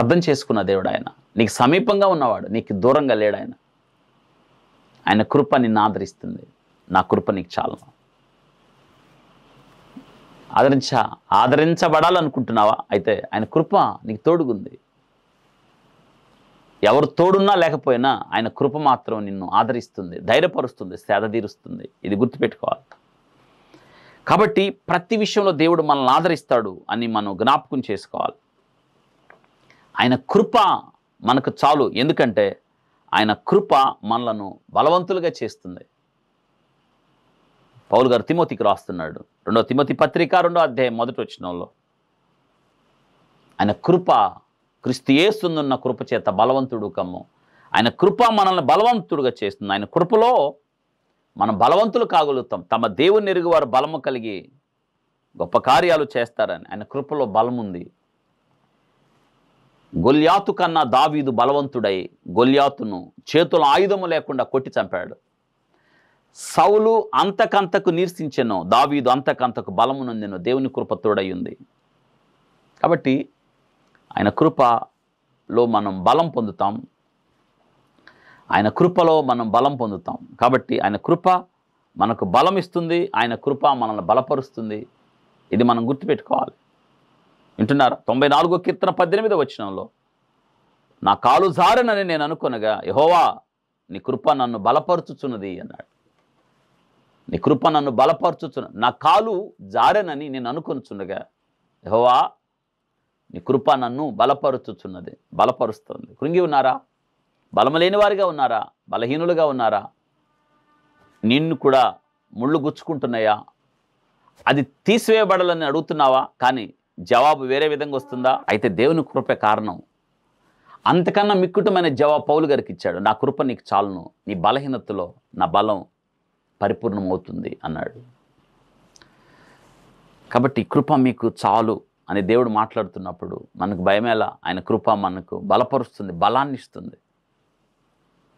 అర్థం చేసుకున్న దేవుడు ఆయన. నీకు సమీపంగా ఉన్నవాడు, నీకు దూరంగా లేడు ఆయన. ఆయన కృప నిన్ను ఆదరిస్తుంది. నా కృప నీకు చాలు. ఆదరించబడాలనుకుంటున్నావా? అయితే ఆయన కృప నీకు తోడుగుంది. ఎవరు తోడున్నా లేకపోయినా ఆయన కృప మాత్రం నిన్ను ఆదరిస్తుంది, ధైర్యపరుస్తుంది, సేద తీరుస్తుంది. ఇది గుర్తుపెట్టుకోవాలి. కాబట్టి ప్రతి విషయంలో దేవుడు మనల్ని ఆదరిస్తాడు అని మనం జ్ఞాపకం చేసుకోవాలి. ఆయన కృప మనకు చాలు. ఎందుకంటే ఆయన కృప మనలను బలవంతులుగా చేస్తుంది. పౌలు గారు తిమోతికి రాస్తున్నాడు. 2 తిమోతి పత్రిక 2వ అధ్యాయం 1వ వచనంలో ఆయన కృప, క్రీస్తు యేసునందున్న కృప చేత బలవంతుడు కమ్ము. ఆయన కృప మనల్ని బలవంతుడుగా చేస్తుంది. ఆయన కృపలో మనం బలవంతులు కాగలుగుతాం. తమ దేవుని ఎరుగు వారు బలము కలిగి గొప్ప కార్యాలు చేస్తారని. ఆయన కృపలో బలం ఉంది. గొల్యాతు కన్నా దావీదు బలవంతుడై గొల్యాతును చేతుల ఆయుధము లేకుండా కొట్టి చంపాడు. సౌలు అంతకంతకు నీర్సించెను, దావీదు అంతకంతకు బలము నొందెను. దేవుని కృప తోడై ఉంది. కాబట్టి ఆయన కృపలో మనం బలం పొందుతాం. ఆయన కృపలో మనం బలం పొందుతాం. కాబట్టి ఆయన కృప మనకు బలం ఇస్తుంది. ఆయన కృప మనల్ని బలపరుస్తుంది. ఇది మనం గుర్తుపెట్టుకోవాలి. వింటున్నారా? 94వ కీర్తన 18వ వచనంలో నా కాలు జారనని నేను అనుకొనగా యెహోవా నీ కృప నన్ను బలపరుచుచున్నది అన్నాడు. నీ కృప నన్ను బలపరుచుచున్నది. నా కాలు జారనని నేను అనుకొనుచుండగా యెహోవా నీ కృప నన్ను బలపరుచుచున్నది, బలపరుస్తుంది. కృంగి ఉన్నారా? బలము లేని వారిగా ఉన్నారా? బలహీనులుగా ఉన్నారా? నిన్ను కూడా ముళ్ళు గుచ్చుకుంటున్నాయా? అది తీసివేయబడాలని అడుగుతున్నావా? కానీ జవాబు వేరే విధంగా వస్తుందా? అయితే దేవుని కృపే కారణం. అంతకన్నా మిక్కుటమైన జవాబు పౌలు గారికి ఇచ్చాడు. నా కృప నీకు చాలును, నీ బలహీనతలో నా బలం పరిపూర్ణమవుతుంది అన్నాడు. కాబట్టి కృప మీకు చాలు అని దేవుడు మాట్లాడుతున్నప్పుడు మనకు భయమేలా? ఆయన కృప మనకు బలపరుస్తుంది, బలాన్ని ఇస్తుంది.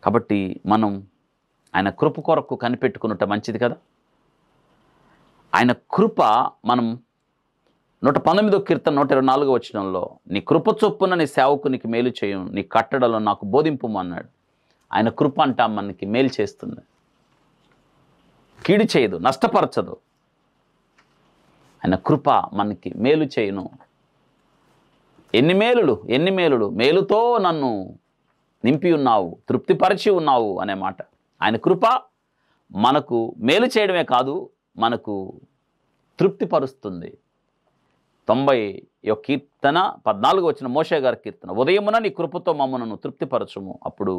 కాబట్టి మనం ఆయన కృప కొరకు కనిపెట్టుకున్నట్టు మంచిది కదా. ఆయన కృప మనం 119వ కీర్తన 124వ వచనంలో నీ కృప చొప్పున నీ సేవకునికి మేలు చేయను, నీ కట్టడలో నాకు బోధింపు అన్నాడు. ఆయన కృప అంట మనకి మేలు చేస్తుంది, కీడు చేయదు, నష్టపరచదు. ఆయన కృప మనకి మేలు చేయను. ఎన్ని మేలులు, మేలుతో నన్ను నింపి ఉన్నావు, తృప్తిపరిచి ఉన్నావు అనే మాట. ఆయన కృప మనకు మేలు చేయడమే కాదు, మనకు తృప్తిపరుస్తుంది. 90వ కీర్తన 14వ వచనం మోషే గారి కీర్తన. ఉదయమున నీ కృపతో మమ్మను తృప్తిపరచుము, అప్పుడు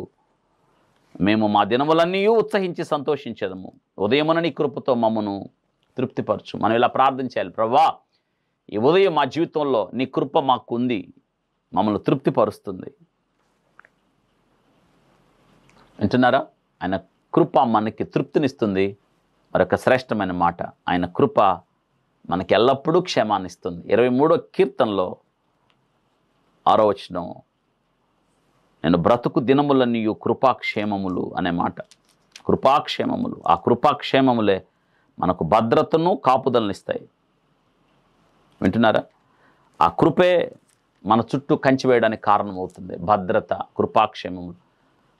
మేము మా దినములన్నీ ఉత్సహించి సంతోషించేదము. ఉదయమున నీ కృపతో మమ్మను తృప్తిపరచు. మనం ఇలా ప్రార్థన చేయాలి. ప్రభువా, ఈ ఉదయం మా జీవితంలో నీ కృప మాకు ఉంది, మమ్మల్ని తృప్తిపరుస్తుంది. వింటున్నారా? ఆయన కృప మనకి తృప్తినిస్తుంది. మరొక శ్రేష్టమైన మాట, ఆయన కృప మనకి ఎల్లప్పుడూ క్షేమాన్ని ఇస్తుంది. 23వ కీర్తనలో 6వ వచనం, నేను బ్రతుకు దినములన్నీ కృపాక్షేమములు అనే మాట. కృపాక్షేమములు. ఆ కృపాక్షేమములే మనకు భద్రతను, కాపుదలను ఇస్తాయి. వింటున్నారా? ఆ కృపే మన చుట్టూ కంచి వేయడానికి కారణమవుతుంది. భద్రత, కృపాక్షేమములు.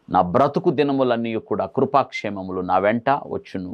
నా బ్రతుకు దినములన్నీ కూడా కృపాక్షేమములు నా వెంట వచ్చును